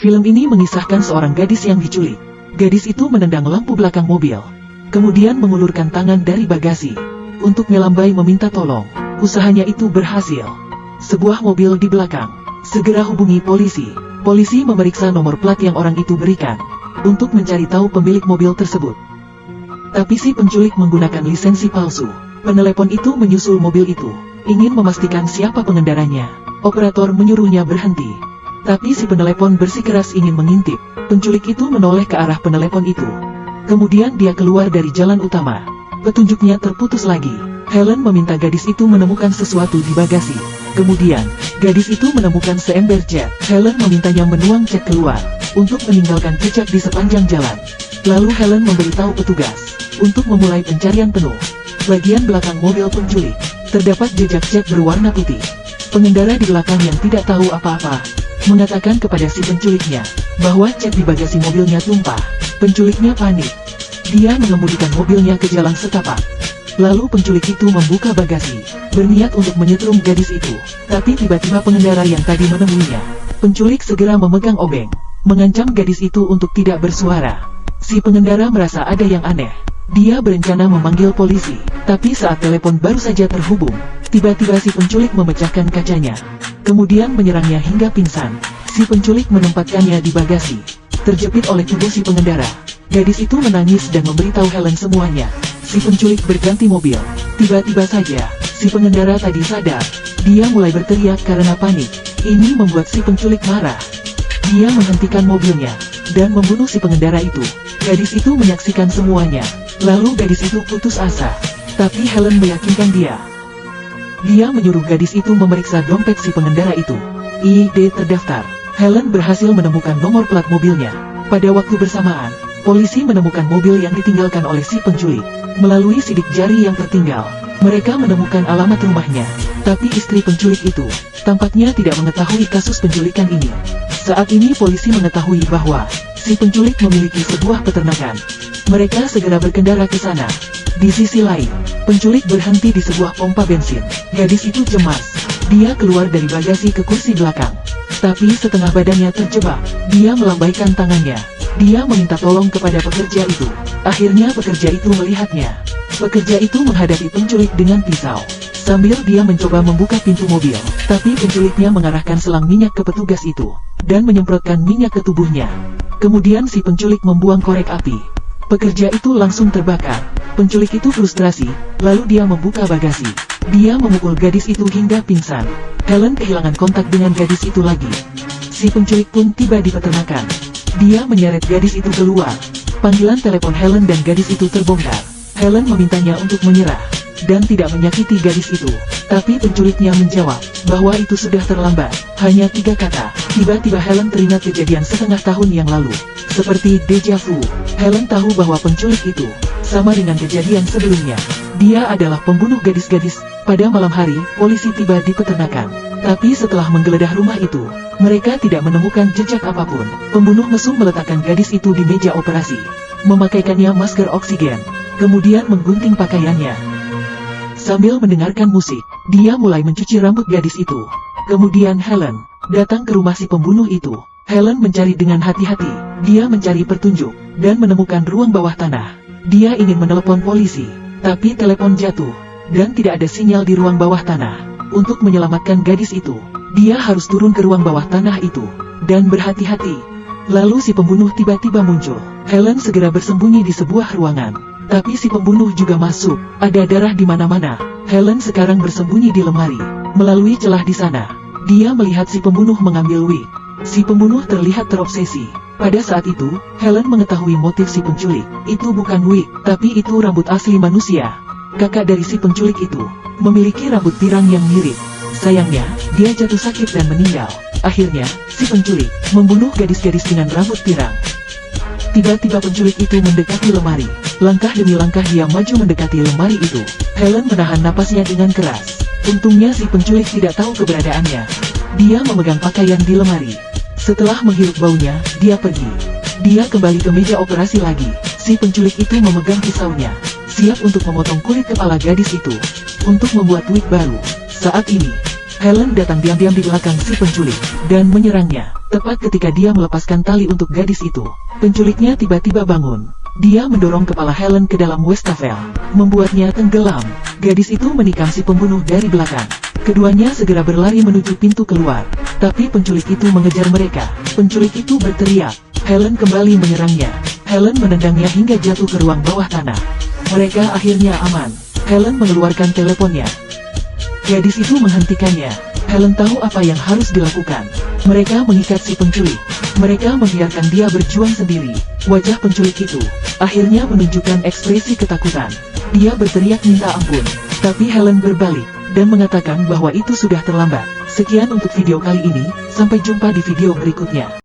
Film ini mengisahkan seorang gadis yang diculik. Gadis itu menendang lampu belakang mobil, kemudian mengulurkan tangan dari bagasi untuk melambai meminta tolong. Usahanya itu berhasil. Sebuah mobil di belakang segera hubungi polisi. Polisi memeriksa nomor plat yang orang itu berikan untuk mencari tahu pemilik mobil tersebut. Tapi si penculik menggunakan lisensi palsu. Penelepon itu menyusul mobil itu, ingin memastikan siapa pengendaranya. Operator menyuruhnya berhenti, tapi si penelepon bersikeras ingin mengintip. Penculik itu menoleh ke arah penelepon itu. Kemudian dia keluar dari jalan utama. Petunjuknya terputus lagi. Helen meminta gadis itu menemukan sesuatu di bagasi. Kemudian, gadis itu menemukan seember cat. Helen memintanya menuang cat keluar untuk meninggalkan jejak di sepanjang jalan. Lalu Helen memberitahu petugas untuk memulai pencarian penuh. Bagian belakang mobil penculik terdapat jejak cat berwarna putih. Pengendara di belakang yang tidak tahu apa-apa mengatakan kepada si penculiknya bahwa cat di bagasi mobilnya tumpah. Penculiknya panik. Dia mengemudikan mobilnya ke jalan setapak. Lalu penculik itu membuka bagasi, berniat untuk menyetrum gadis itu. Tapi tiba-tiba pengendara yang tadi menemuinya. Penculik segera memegang obeng, mengancam gadis itu untuk tidak bersuara. Si pengendara merasa ada yang aneh. Dia berencana memanggil polisi, tapi saat telepon baru saja terhubung, tiba-tiba si penculik memecahkan kacanya, kemudian menyerangnya hingga pingsan. Si penculik menempatkannya di bagasi, terjepit oleh tubuh si pengendara. Gadis itu menangis dan memberitahu Helen semuanya. Si penculik berganti mobil. Tiba-tiba saja, si pengendara tadi sadar. Dia mulai berteriak karena panik. Ini membuat si penculik marah. Dia menghentikan mobilnya dan membunuh si pengendara itu. Gadis itu menyaksikan semuanya. Lalu gadis itu putus asa. Tapi Helen meyakinkan dia. Dia menyuruh gadis itu memeriksa dompet si pengendara itu. ID terdaftar. Helen berhasil menemukan nomor plat mobilnya. Pada waktu bersamaan, polisi menemukan mobil yang ditinggalkan oleh si penculik. Melalui sidik jari yang tertinggal, mereka menemukan alamat rumahnya. Tapi istri penculik itu tampaknya tidak mengetahui kasus penculikan ini. Saat ini polisi mengetahui bahwa si penculik memiliki sebuah peternakan. Mereka segera berkendara ke sana. Di sisi lain, penculik berhenti di sebuah pompa bensin. Gadis itu cemas. Dia keluar dari bagasi ke kursi belakang. Tapi setengah badannya terjebak. Dia melambaikan tangannya. Dia meminta tolong kepada pekerja itu. Akhirnya pekerja itu melihatnya. Pekerja itu menghadapi penculik dengan pisau. Sambil dia mencoba membuka pintu mobil, tapi penculiknya mengarahkan selang minyak ke petugas itu dan menyemprotkan minyak ke tubuhnya. Kemudian si penculik membuang korek api. Pekerja itu langsung terbakar. Penculik itu frustrasi, lalu dia membuka bagasi. Dia memukul gadis itu hingga pingsan. Helen kehilangan kontak dengan gadis itu lagi. Si penculik pun tiba di peternakan. Dia menyeret gadis itu keluar. Panggilan telepon Helen dan gadis itu terbongkar. Helen memintanya untuk menyerah dan tidak menyakiti gadis itu. Tapi penculiknya menjawab bahwa itu sudah terlambat. Hanya 3 kata. Tiba-tiba Helen teringat kejadian setengah tahun yang lalu. Seperti deja vu, Helen tahu bahwa penculik itu sama dengan kejadian sebelumnya. Dia adalah pembunuh gadis-gadis. Pada malam hari, polisi tiba di peternakan. Tapi setelah menggeledah rumah itu, mereka tidak menemukan jejak apapun. Pembunuh mesum meletakkan gadis itu di meja operasi, memakaikannya masker oksigen, kemudian menggunting pakaiannya. Sambil mendengarkan musik, dia mulai mencuci rambut gadis itu. Kemudian Helen datang ke rumah si pembunuh itu. Helen mencari dengan hati-hati. Dia mencari petunjuk dan menemukan ruang bawah tanah. Dia ingin menelepon polisi, tapi telepon jatuh dan tidak ada sinyal di ruang bawah tanah. Untuk menyelamatkan gadis itu, dia harus turun ke ruang bawah tanah itu dan berhati-hati. Lalu si pembunuh tiba-tiba muncul. Helen segera bersembunyi di sebuah ruangan. Tapi si pembunuh juga masuk. Ada darah di mana-mana. Helen sekarang bersembunyi di lemari. Melalui celah di sana, dia melihat si pembunuh mengambil wig. Si pembunuh terlihat terobsesi. Pada saat itu, Helen mengetahui motif si penculik. Itu bukan wig, tapi itu rambut asli manusia. Kakak dari si penculik itu memiliki rambut pirang yang mirip. Sayangnya, dia jatuh sakit dan meninggal. Akhirnya, si penculik membunuh gadis-gadis dengan rambut pirang. Tiba-tiba penculik itu mendekati lemari. Langkah demi langkah dia maju mendekati lemari itu. Helen menahan napasnya dengan keras. Untungnya si penculik tidak tahu keberadaannya. Dia memegang pakaian di lemari. Setelah menghirup baunya, dia pergi. Dia kembali ke meja operasi lagi. Si penculik itu memegang pisaunya, siap untuk memotong kulit kepala gadis itu untuk membuat wig baru. Saat ini, Helen datang diam-diam di belakang si penculik dan menyerangnya. Tepat ketika dia melepaskan tali untuk gadis itu, penculiknya tiba-tiba bangun. Dia mendorong kepala Helen ke dalam wastafel, membuatnya tenggelam. Gadis itu menikam si pembunuh dari belakang. Keduanya segera berlari menuju pintu keluar, tapi penculik itu mengejar mereka. Penculik itu berteriak. Helen kembali menyerangnya. Helen menendangnya hingga jatuh ke ruang bawah tanah. Mereka akhirnya aman. Helen mengeluarkan teleponnya. Gadis itu menghentikannya. Helen tahu apa yang harus dilakukan. Mereka mengikat si penculik. Mereka membiarkan dia berjuang sendiri. Wajah penculik itu akhirnya menunjukkan ekspresi ketakutan. Dia berteriak minta ampun. Tapi Helen berbalik dan mengatakan bahwa itu sudah terlambat. Sekian untuk video kali ini. Sampai jumpa di video berikutnya.